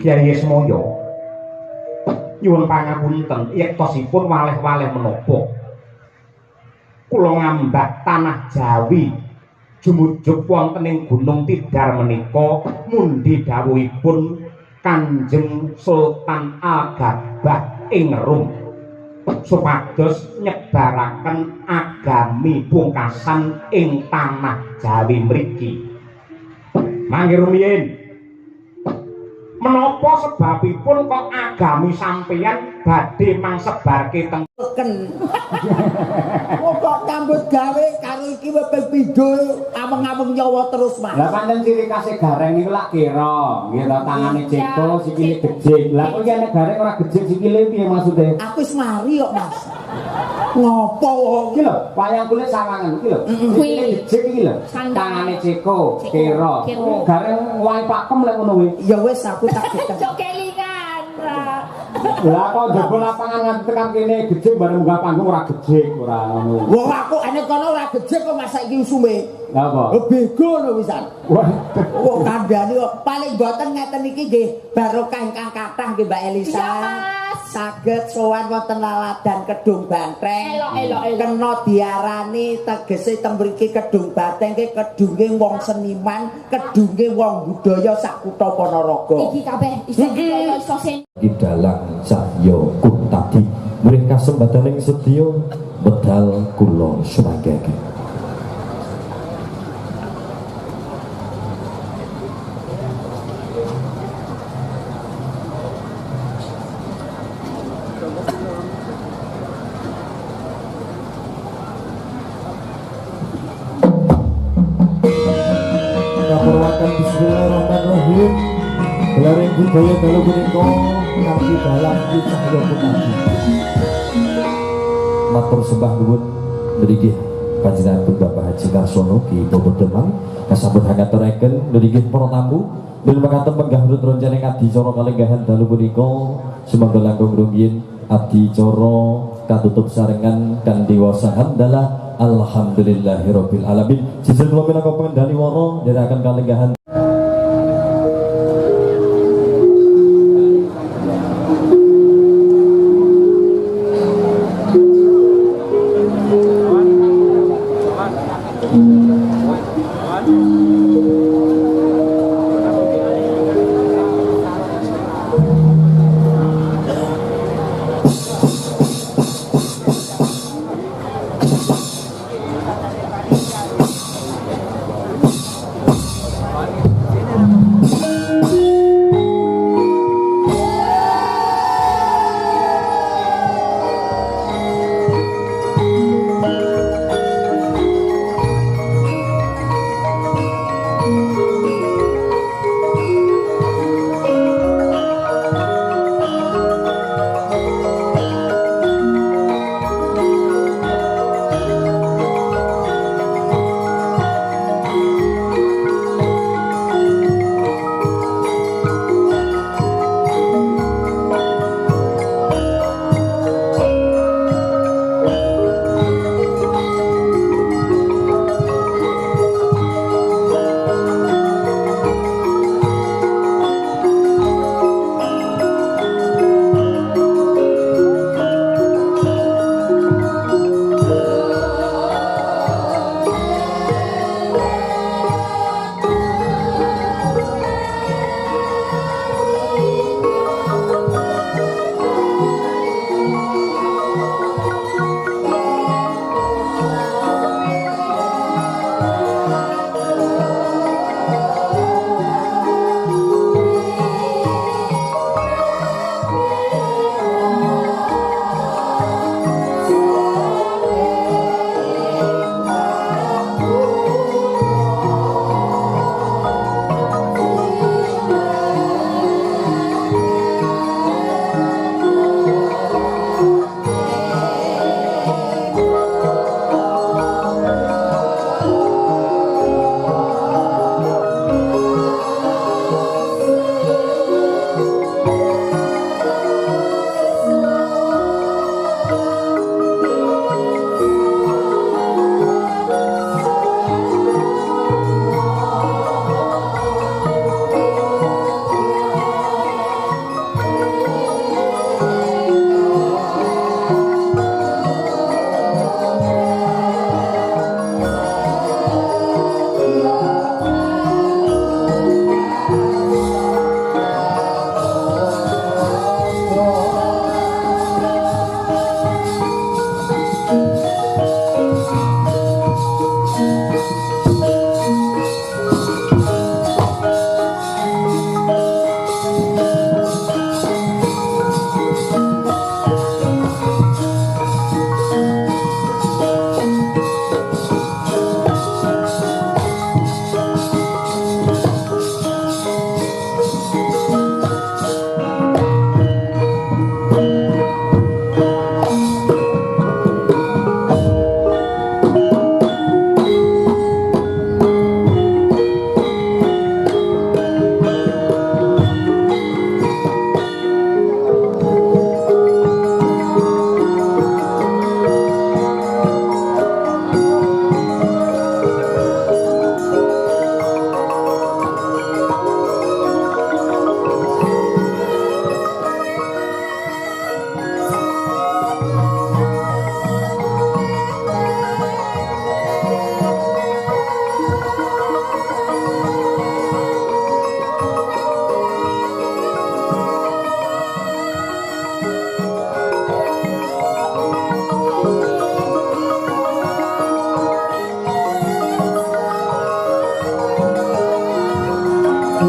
Kyai Semoyo nyuwun pangapunten yektosipun waleh-waleh menapa kula ngambak tanah Jawi jumujuk wonten ing Gunung Tidar menika mundi dawuhipun Kanjeng Sultan Al-Gabah ing Rum supados nyebaraken agami pungkasan ing tanah Jawi mriki. Mangke rumiyin menapa sebabipun kok agami sampeyan badhe mangsebarke teng kok tambut gawe karo iki wis pidul ameng-ameng nyawa terus Mas. Lah pancen ciri khase gareng niku lak kira, nggih to tangane ceko sikile gejing. Lah kok iki nek gareng ora gejing sikile piye maksude? Aku wis mari kok Mas. Ngopo iki lho, wayang kulit sawangan iki lho. Sikile gejing iki lho. Tangane ceko, kira. Gareng wae pakem lek ngono kuwi. Ya wis aku tak diteng. Lah kok jebul lapangan nganti tekan kene gejing bareng munggah panggung ora gejing ora ngono. Wong aku enek kono ora gejing kok masa iki usume. Lah apa? Bego lho wisan. Wah, wong kandhane kok paling boten ngeten iki nggih barokah ingkang kathah nggih Mbak Elisa. Saged sowan wonten laladan Kedung Banteng. Kena diarani tegese teng mriki Kedung Banteng ki kedunge wong seniman, kedunge wong budaya sak kutha Ponorogo. Iki kabeh iso Dalang Cahya Kuntadi mereka sembadaning sedya medal kula sumanggaken. Kapurwakan bismillahirrahmanirrahim. Gelareng budaya dalu punika kanthi dalang Cahya Kuntadi. Matur sembah nuwun nggih panjenenganipun Bapak Haji Karsono Ki Bobo Demang kasambut hangaturaken nggih para tamu bil mekaten menggah ronjane adicara kalenggahan dalu punika sumangga langkung rumiyin adicara katutup sarengan kanthi wasahan dalah alhamdulillahirabbil alamin. Sisih kula minangka pengendali wara ndherekaken kalenggahan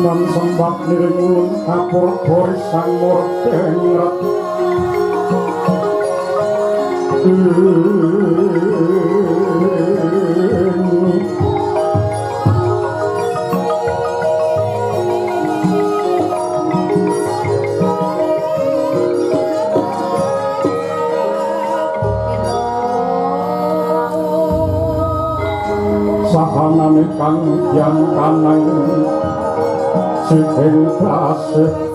Sunan sembah niring kapur boris sang murtengret sahanane kang yang kanang sing kasih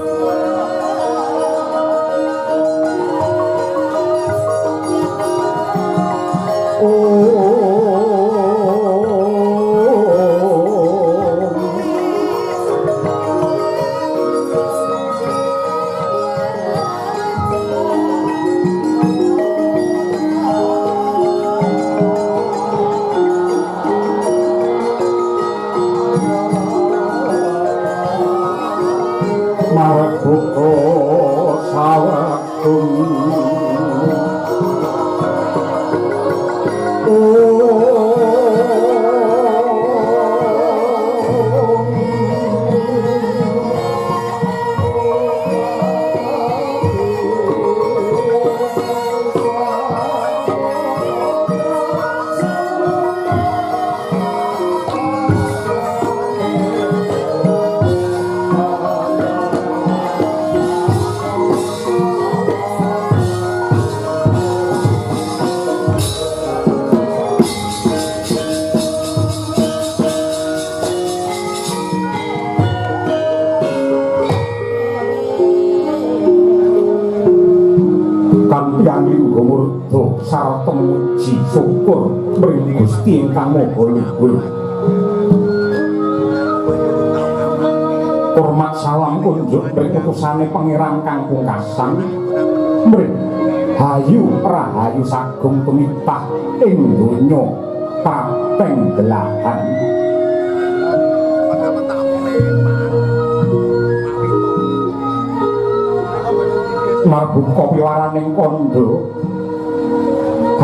sarta muji syukur mring Gusti ingkang Maha Luhur. Hormat salam kunjuk mring utusane Pangeran kang pungkasan mring hayu rahayu sagung tumitah ing donya kaping 8. Marbuka piwaraning kandha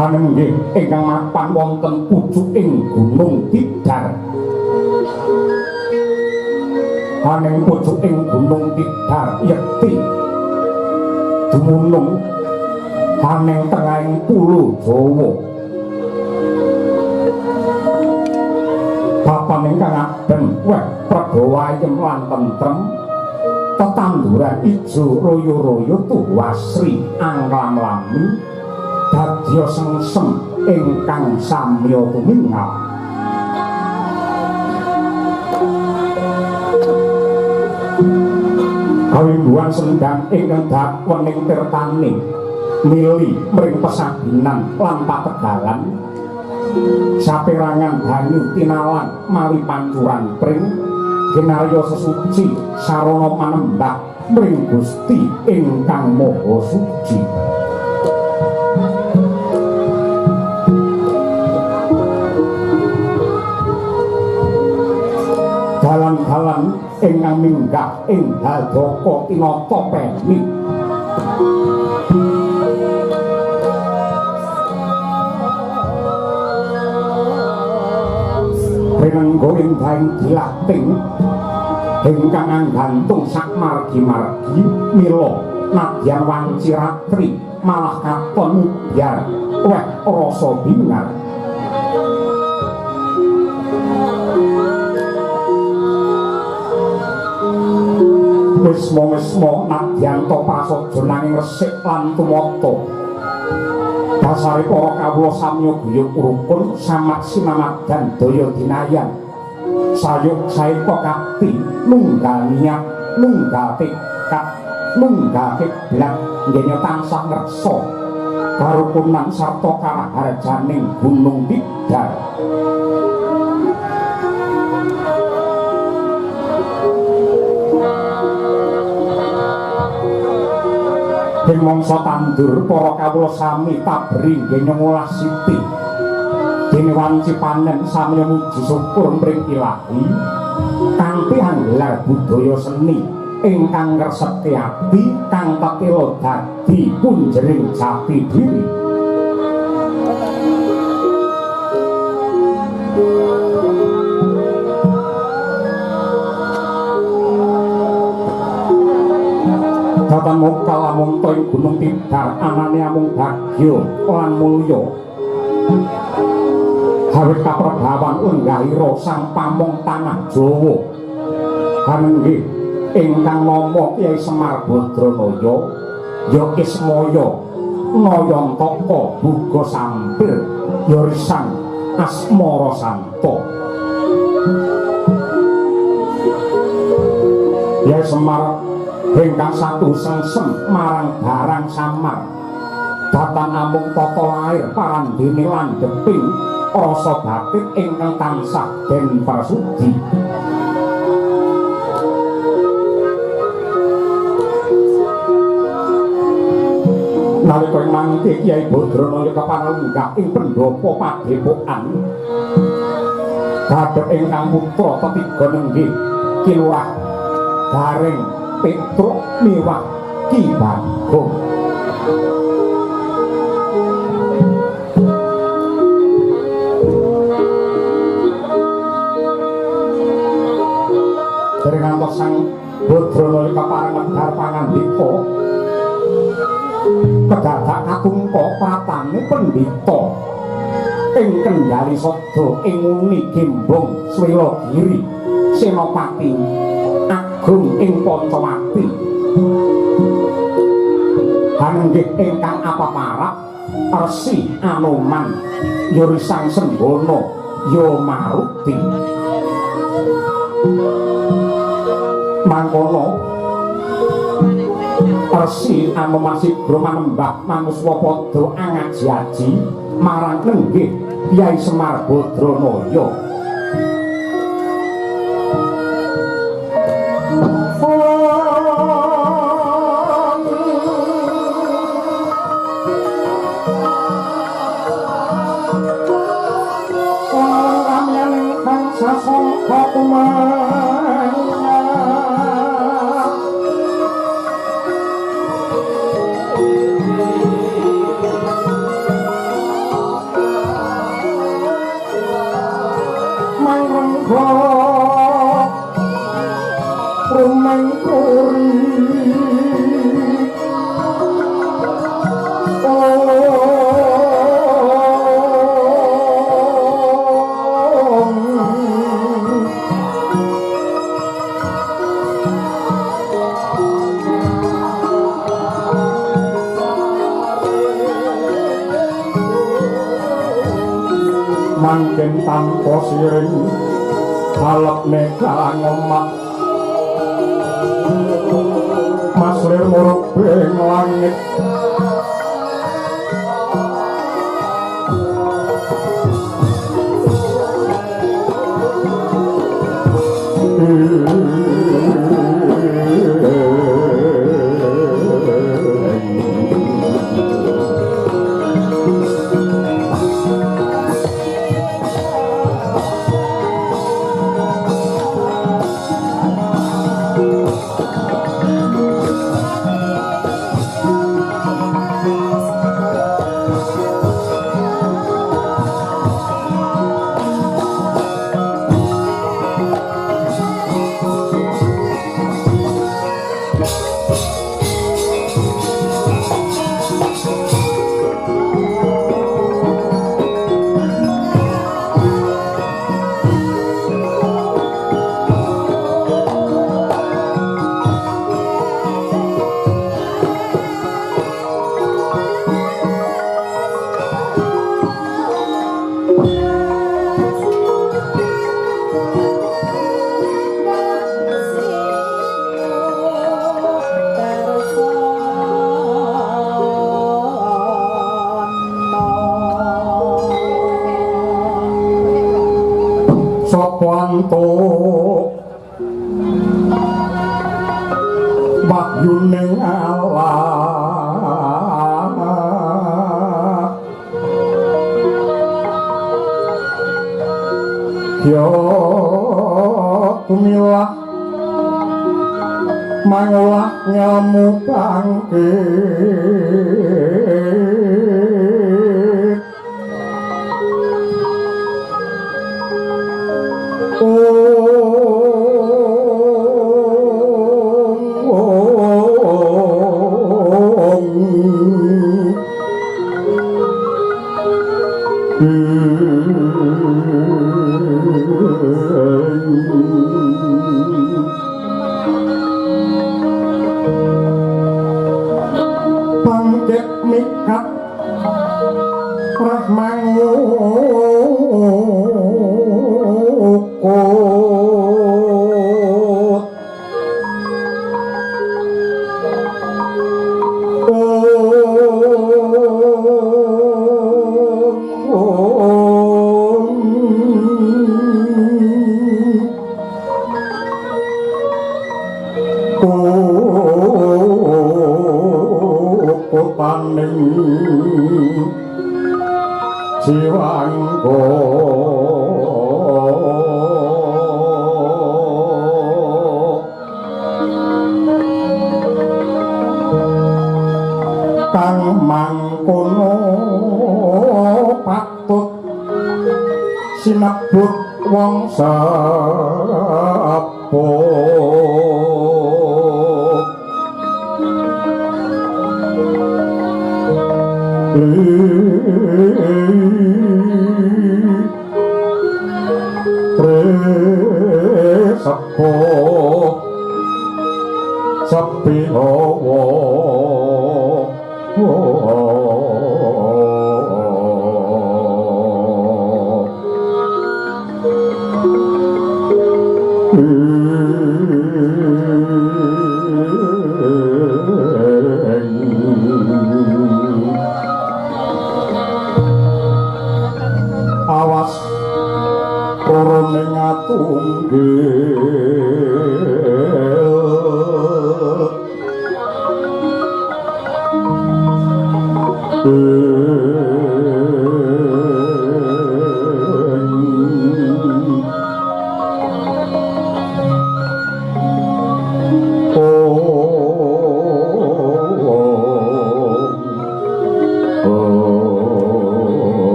hanenggih ingkang mapan wonten pucuking Gunung Tidar. Haneng pucuking Gunung Tidar yekti dumunung haneng tengahing pulo Jawa. Papan ingkang ageng weh pregawayem lan tentrem, tetanduran ijo royo-royo tuwasri anglam-lami dadya sengsem ingkang samya tumingal. Kawimbuhan sendang ingkang dakwening tirtane mili mring pesaginan lan pategalan saperangan banyu tinalan mali pancuran pring ginarya sesuci sarana manembah mring Gusti ingkang Maha Suci. Dalan-dalan ingkang minggah ing Haldaka Tinata Peni Renenggo ing daing dilating ingkang anggantung sak margi-margi mila nadyan wanci ratri malah katon biar weh rasa bingar. Wisma-wisma nadyan to prasaja nanging resik lan tumata. Dasare para kawula samya guyub rukun samak sinamadan daya dinayan. Sayuk saeka kakti nunggal niat nunggal tekad nunggal kiblat nggene tansah ngreksa karukunan sarta karaharjaning Gunung Tidar. Ing mangsa tandur para kawula sami tabri nggih ngulas siti. Dene wanci panen sami muji syukur mring Ilahi kanthi anggelar budaya seni ingkang ngreseki ati kang tetela dadi punjering jati diri. Datan mokal lamun ing gunung Tidar anane amung bagya lan mulya. Hawit kaprabawan unggahira sang pamong tanah Jawa. Kanenggih ingkang nama Kyai Semar Badranaya ya Ismaya Nayantaka Buga Sampir ya Risang Asmara Santa. Kyai Semar ingkang satu sengsem marang barang samar datan amung tata lair parandene landheping rasa batin ingkang tansah den persudi. Nalika mangke Kyai Badranaya kepanenggah ing pendopo padepokan kadhep ingkang putra ketiga nenggih Kilurah Garing Petruk miwah Ki Bagong. Dereng ngantos sang Badranaya kaparengan dar pangandika kedadak katungka pratane pendhita ing Kendhali Sada ing Uni Gembong Swelagiri Senopati Agung ing Pancawati. Hanggih ingkang apaparak Resi Anoman ya Risang Sembana ya Maruti. Mangkono Resi Anoman sigra manembah manuswa padha angaji-aji marang nenggih Kyai Semar Badranaya. Mangken tanpa siring alekne kalang omak maslir muruk beng langit Sopanto Bahyuning Allah Yo tumilah mangulah ngelmu bangkit sinebut wong sepuh sepuh sepi awas turune gak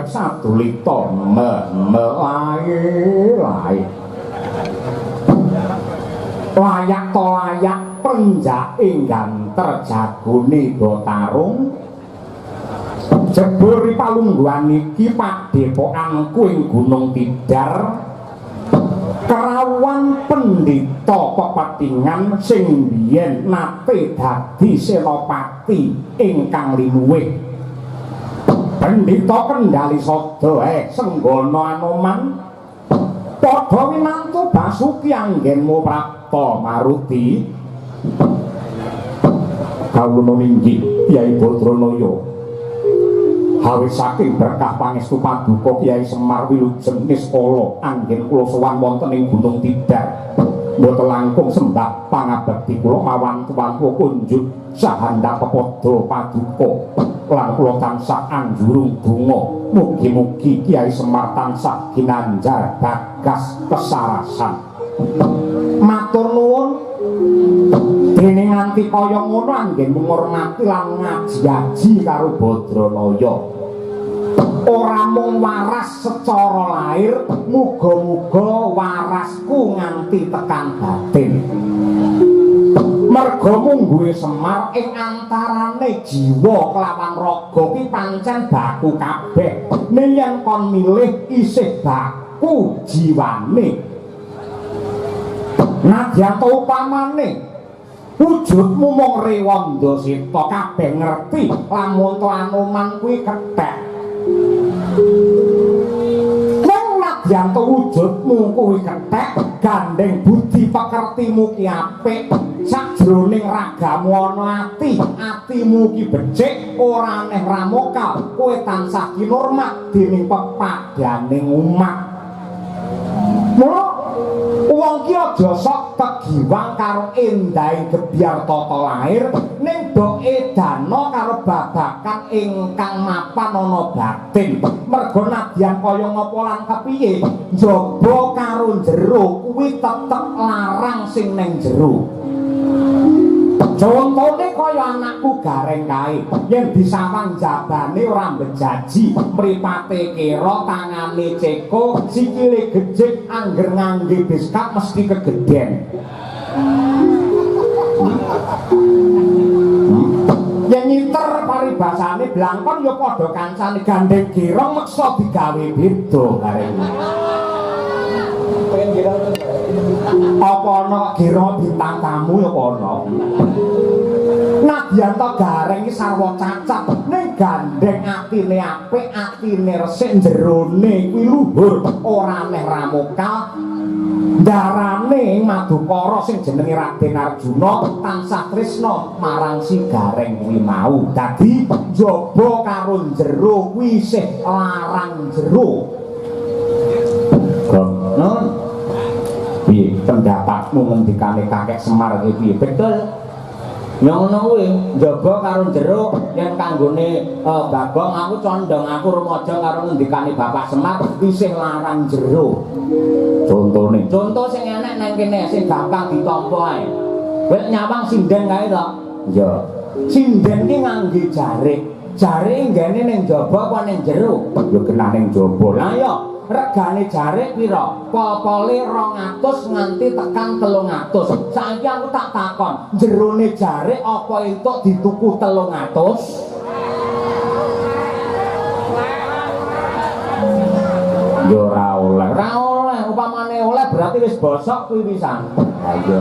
satu lito melai layak to layak penjak inggan terjaguni dotarung jebur palungguan iki padepokan kuing Gunung Tidar kerawan pendhita pepatingan sing biyen nate dadi senopati ingkang linuwih Pendhita Kendali Sada Senggono Anoman padha winantu Basuki anggenmu Prapta Maruti kawula ninggih Kyai Badranaya hawis saking berkah pangestu paduka Kyai Semar Wilujeng Niskala anggen kula sowan wonten ing Gunung Tidar mboten langkung sembah pangabekti kula mawan tuwan kunjuk sahandhap pepada paduka lan kula tansah anjurung donga mugi-mugi Kyai Semar tansah ginanjar bagas kesarasan matur nuwun dene nganti kaya ngono anggen ngurmati lan ngaji-aji karo Badranaya ora mung waras secara lahir muga-muga warasku nganti tekan batin merga mungguhe Semar ing antarane jiwa kelawan raga ki pancen baku kabeh yen kon milih isih baku jiwane nadyan to upamane wujudmu mung rewanda sita kabeh ngerti lamun to Anoman kuwi kethek yang wujudmu kuwi kethek gandeng budi pekertimu ki apik sajroning ragamu ana atimu ki becik ora aneh ramokal kowe tansah kinurmat dening pepadaning umat mula wong ki aja sok tegiwang karo endahing gebyar tata lahir ning do edana karo babakan ingkang mapan ana batin merga nadyan kaya ngapa lan kepiye njaba karo jero kuwi tetep larang sing ning jero Contone kaya anakku Gareng kae, yen disawang jabane ora bejaji, mripate kira, tangane ceko, sikile gejik, angger ngangge beskap mesti kegeden. Yen nyiter paribasane blangkon ya padha kancane gandeng girong meksa digawe beda Gareng. Apa ana gira bintang tamu ya apa ana? Nadyan to Gareng iki sarwa cacat ning gandeng atine apik, atine resik, jerone kuwi luhur, ora neh ramukal. Darane Madukara sing jenenge Raden Arjuna tansah tresna marang si Gareng kuwi mau. Dadi njaba karo jero kuwi isih larang jero. Kono piye pendapatmu ngendikane Kakek Semar iki piye? Betul. Ya ngono kuwi, njaba karo jero yen kanggone Bagong aku condong aku rumaja karo ngendikane Bapak Semar isih larang jero. Contone. Conto sing enek nang kene sing gampang ditampa ae. Kowe nyawang sinden kae to? Iya. Sinden ki ngangge jarik. Jarik nggene ning njaba apa ning jero? Ya kena ning njaba. Lah ya regane jarik pira? Popole 200 nganti tekan 300. Saiki aku tak takon, jerone jarik apa entuk dituku 300? Yo ora oleh. Ora oleh, upamane oleh berarti wis bosok kuwi pisan. Ha iya.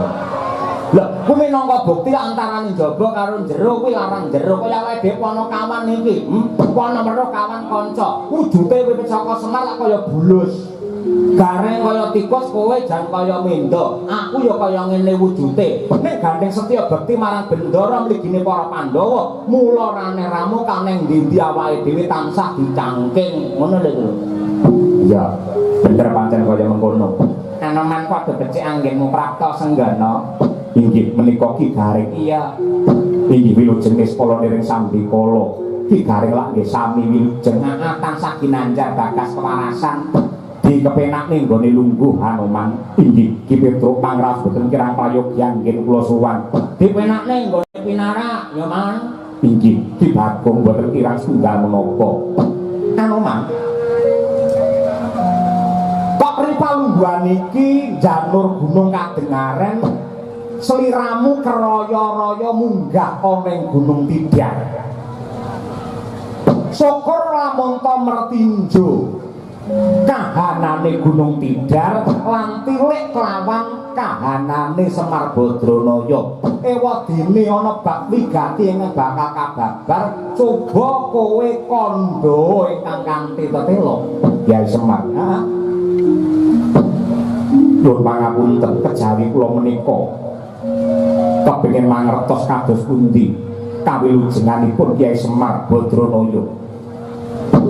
Lho, kuwi minangka bukti antarane njaba karo jero kuwi larang jero. Kaya awake dhewe ana kawan iki, ana weruh kawan kanca. Wujute kowe saka Semar lak kaya bulus. Gareng kaya tikus, kowe jan kaya mendo. Aku ya kaya ngene wujute. Nek gandeng setya bekti marang Bendara mligine para Pandhawa, mula rane ramu kaneng ndi awake dhewe tansah dicangking. Ngono lho. Iya, bener pancen kaya mengkono. Anoman padha becik anggenmu prapta senggana. Inggih menika Ki Gareng. Iya. Inggih wilujeng Niskala niring Sambikala. Ki Gareng lak nggih sami wilujeng tansah ginanjar bagas kewarasan. Di kepenak ning nggone lungguh Anoman. Inggih Ki Petruk pangraos boten kirang prayogian nggih kula suwun. Dipenak ning nggone Pinara, ya Man. Inggih Ki Bagong boten kirang setunggal menapa. Anoman. Palungguhan iki janur gunung kadengaren seliramu keroyo-royo munggah oneng gunung Tidar. Syukur lamun to mertinjo kahanane gunung Tidar lan tilik kelawan kahanane Semar Badranaya. Ewadene ana bab wigati ing bakal kababar coba kowe kandha ingkang kanthi tetela Kyai Semar. Nuwun pangapunten kejawi kula menika kepengin mangertos kados pundi kawilujenganipun Kyai Semar Badranaya.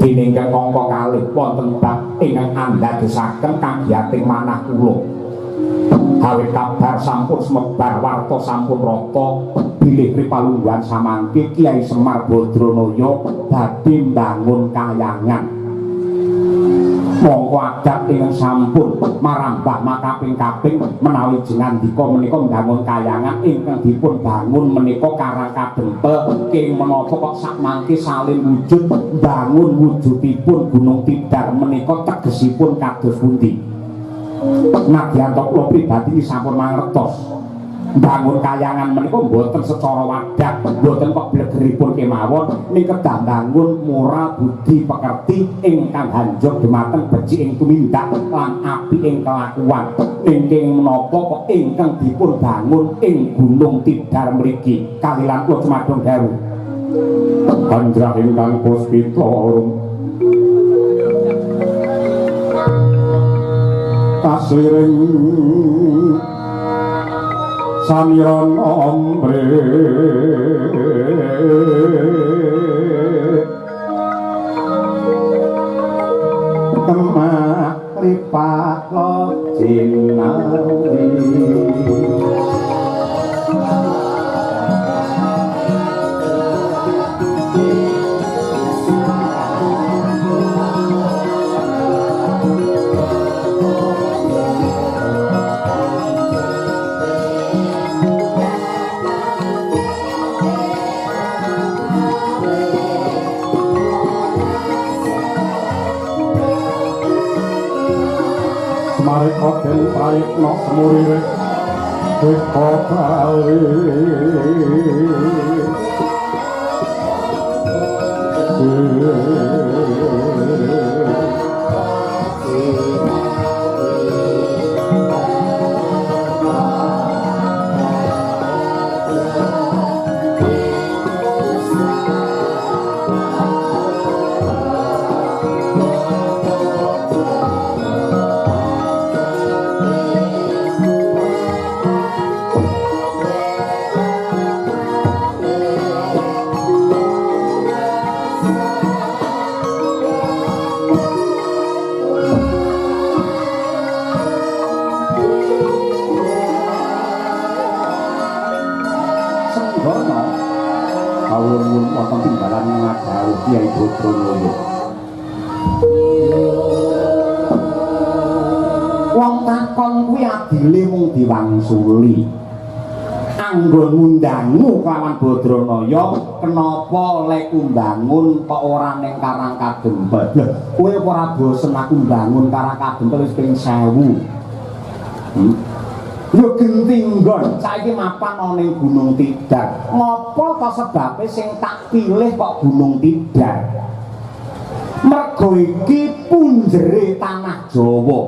Dene ingkang angka kalih wonten bab ingkang andadosaken kagiyating manah kula. Awit kabar sampun semebar warta sampun rata bilih pripalungguhan samangke Kyai Semar Badranaya badhe mbangun kahyangan. Mongko adat ingkang sampun marambah makaping-kaping menawi jenandika menika mbangun kayangan ingkang dipun bangun menika karang kadempel king menapa kok sakmangke salin wujud bangun wujudipun Gunung Tidar menika tegesipun kados pundi. Nadyan kula pribadi sampun mangertos bangun kayangan menika mboten secara wadah, mboten kok blegeripun kemawon ning kedah bangun moral budi pekerti ingkang hanjur dumateng becik ing tumindak lan apik ing kelakuan. Ingkang menapa kok ingkang dipun bangun ing Gunung Tidar mriki kalilan kula cumadung dawuh. Panjenengan ingkang puspita kasliring samiran ombre kemak lipat lo jinawi nalika den prayitna semurire Eko Bali Kyai Bodronoyo. Wong takon kuwi adile mung diwangsuli. Anggon ngundangmu kelawan Bodronoyo, kenapa lek umbangun kok ora ning Karang Kadempel? Lho, kowe ora bosen aku mbangun Karang Kadempel wis ping 1000. Yo gentinggon saiki mapan ana ning Gunung Tidar. Ngopo to sebabe sing tak pilih kok Gunung Tidar? Mergo iki punjere tanah Jawa.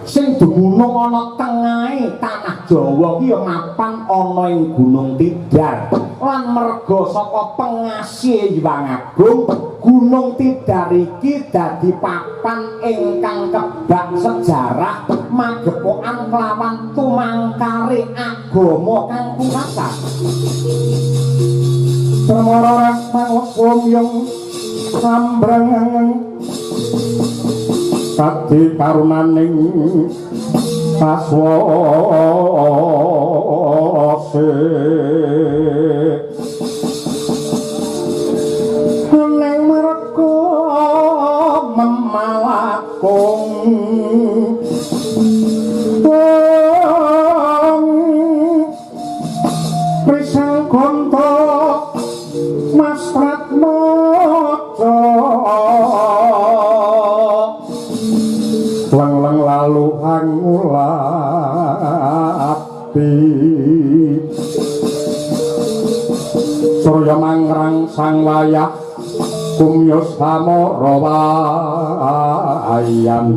Sing dumunung ana tengahe tanah Jawa ki yo mapan ana ing Gunung Tidar. Lan mergo saka pengasih Hyang Agung, Gunung Tidar iki dadi papan ingkang kebak sejarah magepokan kelawan tumangkare agama kang kuwasa. Semara mangusumyung sambrang kati karunaning kaswase neng mereka memalakung prisang kontok Mas Pratmojo leng-leng lalu angulapi surya mangrang sang wayah kumyos samarawayan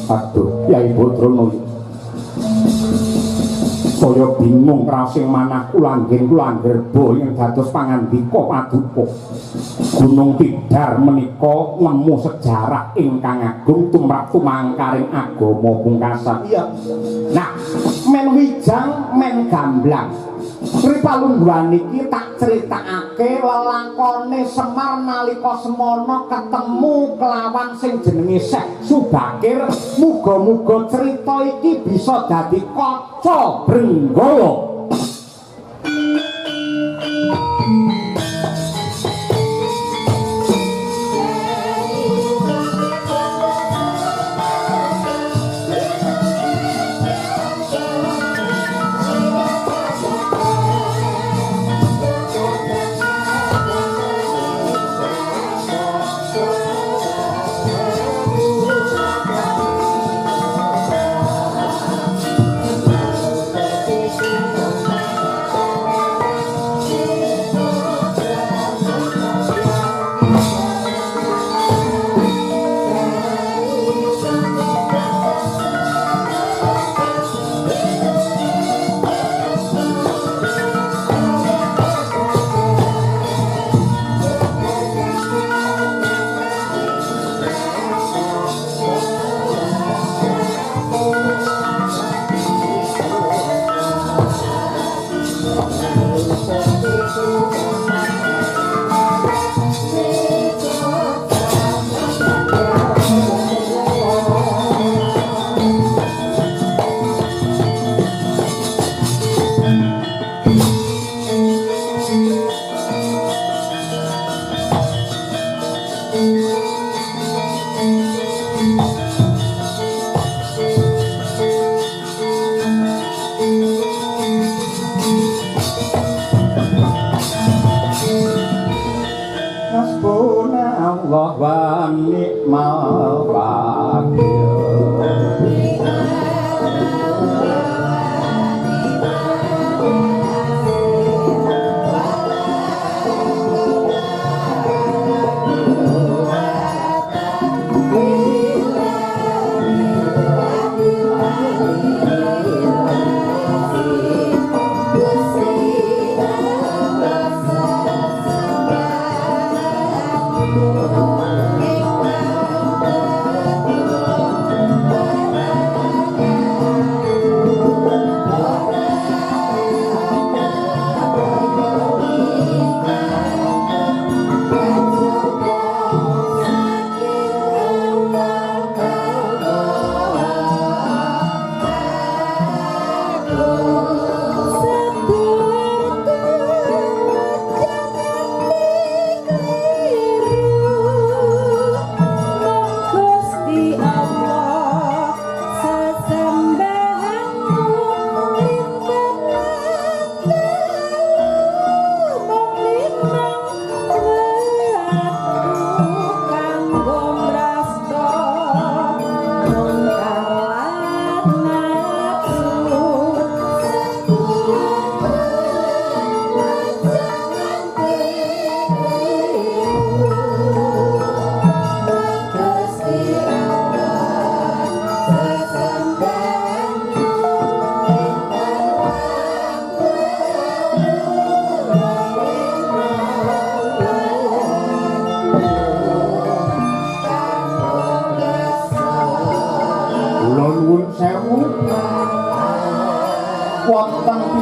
aduh Kyai Bodronoyo saya bingung rasing manah kulanggen kulanggerba yang dados pangandika paduka Gunung Tidar menika nemu sejarah ingkang agung tumrap tumangkaring agama pungkasan. Iya. Nah, men wijang men gamblang. Ripalungguhan iki tak critakake lelakone Semar nalika semana ketemu kelawan sing jenenge Syekh Subakir. Muga-muga cerita iki bisa dadi kaca Brenggala.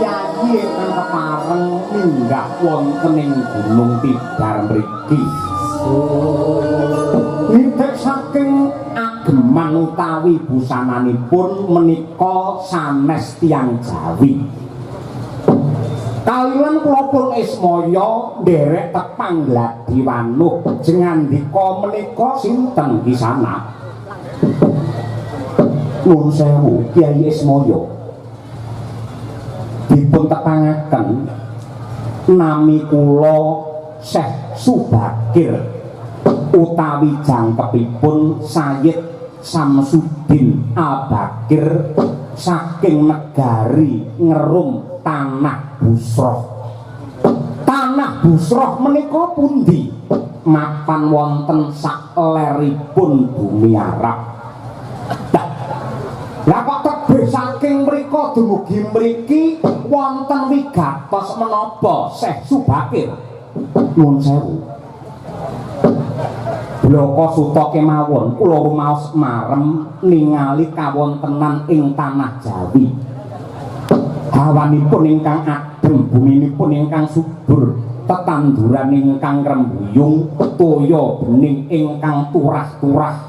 priyayi ingkang kepareng minggah wonten ing Gunung Tidar mriki. Nitik saking ageman utawi busananipun menika sanes tiyang Jawi. Kaliyan kula pun Ismaya nderek tepang Gladi Wanuh jengandika menika sinten kisana? Nuwun sewu Kyai Ismaya. Dipun tepangaken nami kula Syekh Subakir utawi jangkepipun Sayyid Samsudin Al-Bakir saking negari Ngerum Tanah Busroh. Tanah Busroh menika pundi? Mapan wonten sakleripun bumi Arab. Lah kok tebih saking mriko dumugi mriki wonten wigatos menapa Syekh Subakir? Nuwun sewu. Bloko suta kemawon kula rumaos marem ningali kawontenan ing tanah Jawi. Hawanipun ingkang adem, buminipun ingkang subur, tetanduran ingkang rembuyung, toya bening ingkang turah-turah,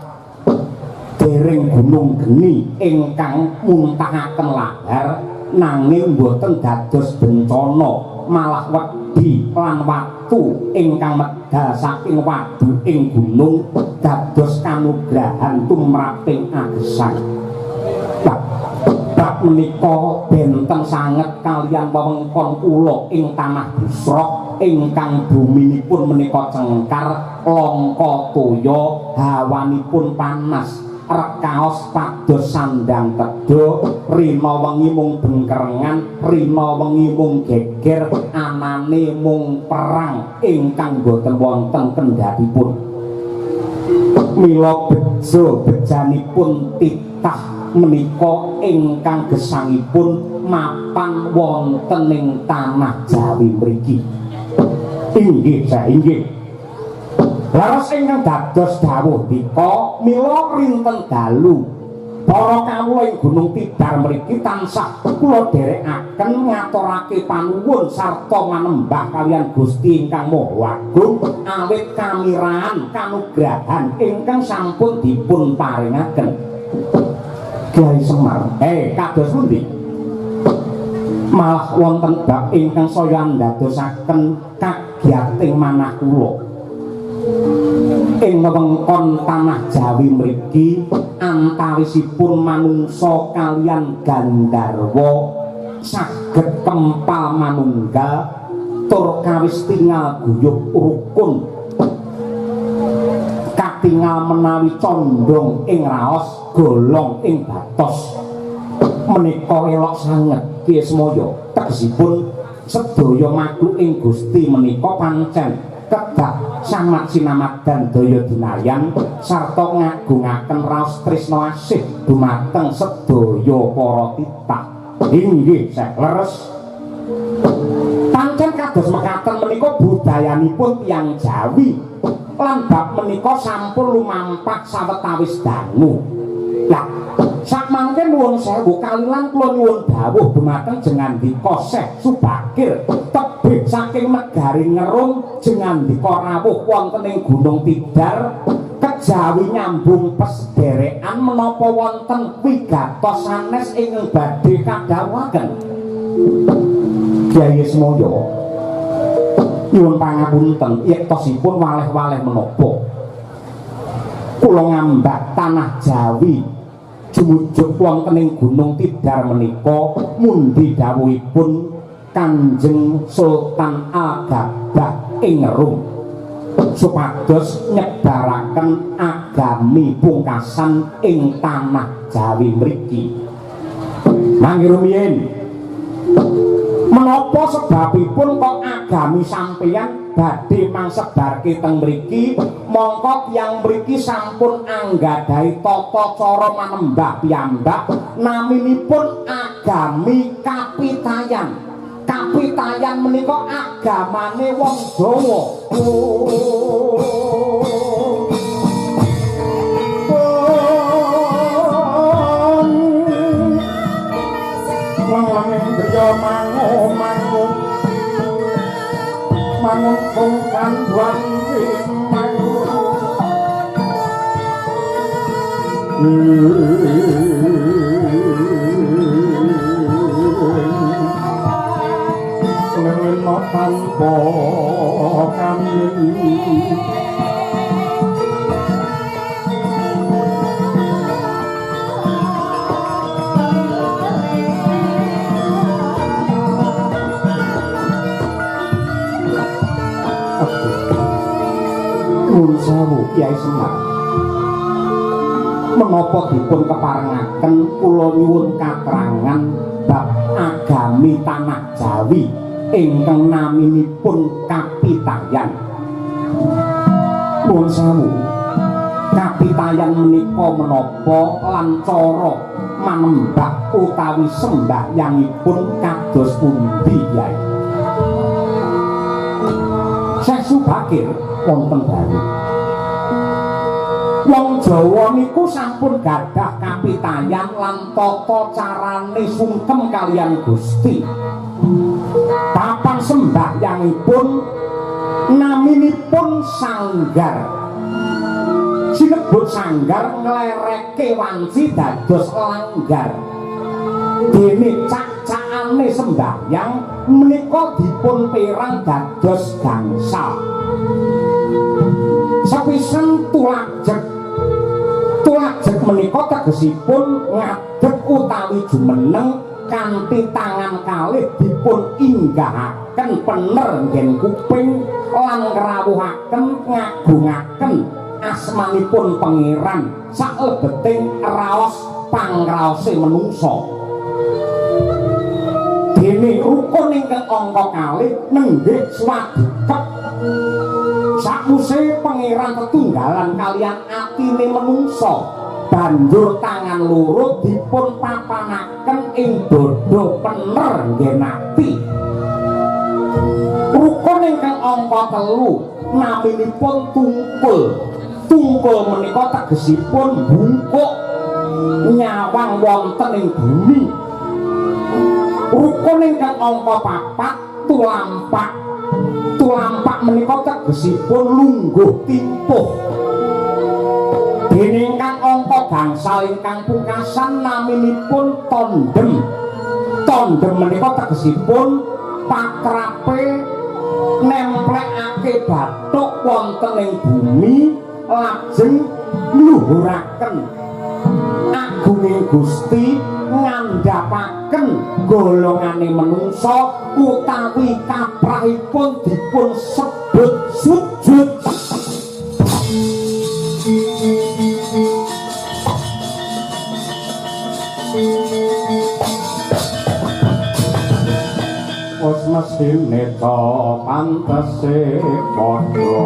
dereng gunung geni ingkang muntahaken lahar nanging boten dados bencana, malah wedi lan watu ingkang medal saking wadu ing gunung dados kanugrahan tumraping agesang. Bab menika benten sanget kaliyan wewengkon kula ing tanah Busroh ingkang buminipun menika cengkar, langka toya, hawanipun panas, rekaos pados sandang kedo, rina wengi mung bengkerengan, rina wengi mung geger, anane mung perang ingkang boten wonten kendhatipun. Mila bejo bejanipun titah menika ingkang gesangipun mapan wonten ing tanah Jawi mriki. Inggih sainggih. Laras ingkang dados dawuh dika mila rinten dalu para kawula ing Gunung Tidar mriki tansah kula dherekaken ngaturake panuwun sarta manembah kaliyan Gusti ingkang Maha Agung awit kamirahan kanugrahan ingkang sampun dipun paringaken. Kyai Semar, kados pundi? Malah wonten bab ingkang saya ndadosaken kagyating manah kula. Ing wewengkon tanah Jawi mriki antawisipun manungsa kaliyan Gandharwa saged kempal manunggal tur kawis tinggal guyub rukun. Katingal menawi condong ing raos golong ing batos menika elok sanget Ki Semaya. Tegesipun sedaya makhluk ing Gusti menika pancen kedah samat sinamadan daya dinayan sarta ngagungaken raos tresna asih dumateng sedaya para titah. Inggih Syekh leres. Pancen kados mekaten menika budayanipun tiyang Jawi lan bab menika sampun lumampah sawetawis dangu. Lah sakmangke nuwun sewu kalilan kula nyuwun dawuh dumateng jengandika Syekh Subakir tebih saking negari Ngerum jengandika rawuh wonten ing Gunung Tidar kejawi nyambung pesederekan menapa wonten wigatos sanes ingkang badhe kadhawuhaken. Kyai Semaya nyuwun pangapunten yektosipun waleh-waleh menapa kula ngambak tanah Jawi jumujuk wonten ing Gunung Tidar menika mundi dawuhipun Kanjeng Sultan Al-Gabah ing Ngerum supados nyebaraken agami pungkasan ing tanah Jawi mriki. Mangke rumiyin menapa sebabipun kok agami sampeyan badhe mangsebarke teng mriki mongko tiyang mriki sampun anggadhahi tata cara manembah piyambak naminipun agami Kapitayan. Kapitayan menika agamane wong Jawa. Wong griya mangu mangun kongkan wanti leno tanpa kami Nuwun sewu Kyai Semar. Menapa dipun keparengaken kula nyuwun katrangan bab agami tanah Jawi ingkang naminipun Kapitayan. Nuwun sewu. Kapitayan menika menapa lan cara manembah utawi sembahyangipun kados pundi Kyai? Sesu Bakir wonten baru. Wong Jawa niku sampun gadah kapitayan lan tata carane sungkem kaliyan Gusti. Papan sembahyangipun naminipun sanggar. Sinebut sanggar nglereke wanci dados langgar. Dene cacakane sembahyang menika dipun perang dados gangsal. Sapisan tulajeg menika tegesipun ngadeg utawi jumeneng kanthi tangan kalih dipun inggahaken pener nggen kuping lan ngrawuhaken ngagungaken asmanipun pangeran saklebeting raos pangraose menungsa. Dene rukun ingkang angka kalih nenggih swadikep sakuse pangeran tetunggalan kalian atine menungsa banjur tangan loro dipun papanaken ing dada pener nggen ati. Rukun ingkang angka 3 naminipun tungkul. Tungkul menika tegesipun bungkuk nyawang wonten ing bumi. Rukun ingkang angka 4 tulampak. Tulampak menika tegesipun lungguh timpuh. Dene ingkang angka gangsal ingkang pungkasan naminipun tondem. Tondem menika tegesipun patrape nemplekake bathuk wonten ing bumi lajeng ngluhuraken agunging Gusti ngandhapaken golongane menungsa utawi kaprahipun dipun sebut sujud. Wes mestine to pantese padha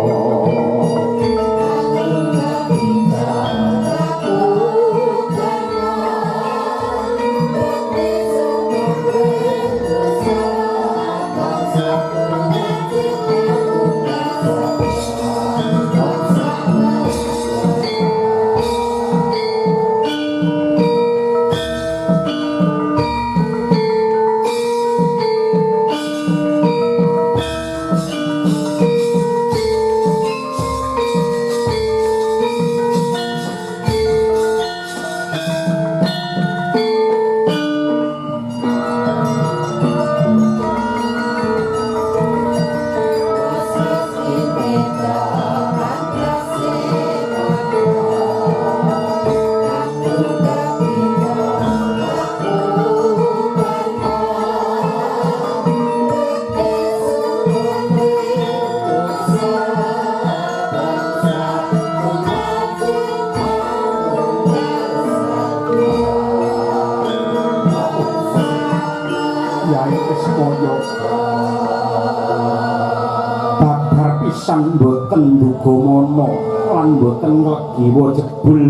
boten dugamana lan boten nglegiwa jebul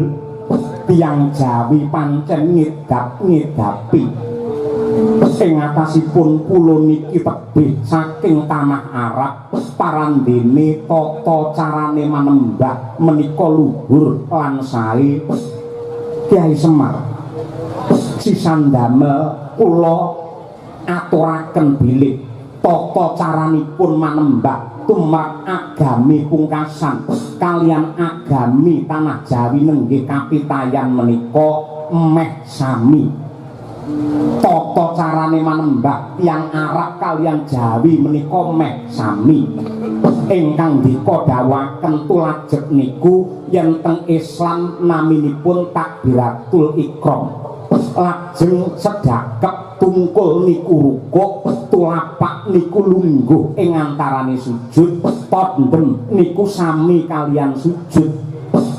tiyang Jawi pancen ngedap-ngedapi ing atasipun pulo niki tebih saking tanah Arab parandene tata carane manembah menika luhur lan sae. Kyai Semar sisan damel kula aturaken bilih tata caranipun manembah tumrap agami pungkasan kalian agami tanah Jawi nenggih kapitayan menika meh sami. Tata carane manembah tiyang Arab kalian Jawi menika meh sami. Ingkang dika dawuhaken tulajeng niku yen teng Islam naminipun takbiratul ihram. Lajeng sedakep tungkul niku rukuk, tulapak niku lungguh ing antarané sujud, tandem niku sami kalian sujud.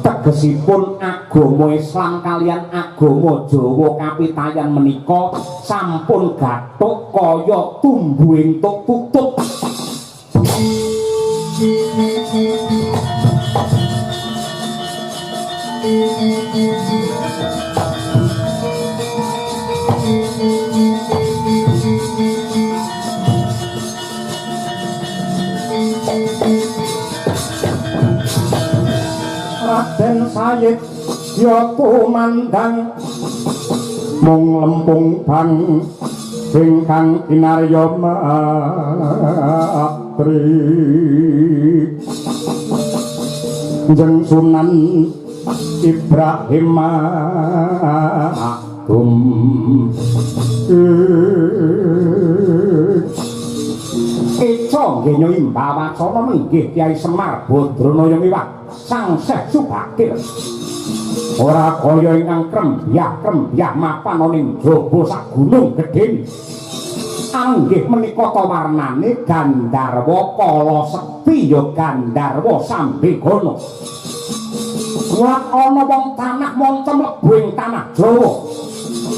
Tegesipun agama Islam kalian agama Jawa kapitayan menika sampun gathuk kaya tumbuhing tuk-tutuk. Raden Sayid ya tumandang mung lempung bang ingkang kinarya matri jeneng Sunan Ibrahim Agung Eco nggih nyowi mbawacana menggih Kyai Semar Badranaya miwah Sang Syekh Subakir. Ora kaya ingkang krembyah mapan ana ing jaba sak gunung gedhe. Anggih menika ta warnane Gandharwa Kala Sekti ya Gandharwa Sambegana. Kuat ana wong tanah moncem lebu ing tanah Jawa.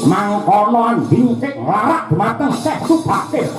Mangkono andhing larak dumateng Syekh Subakir.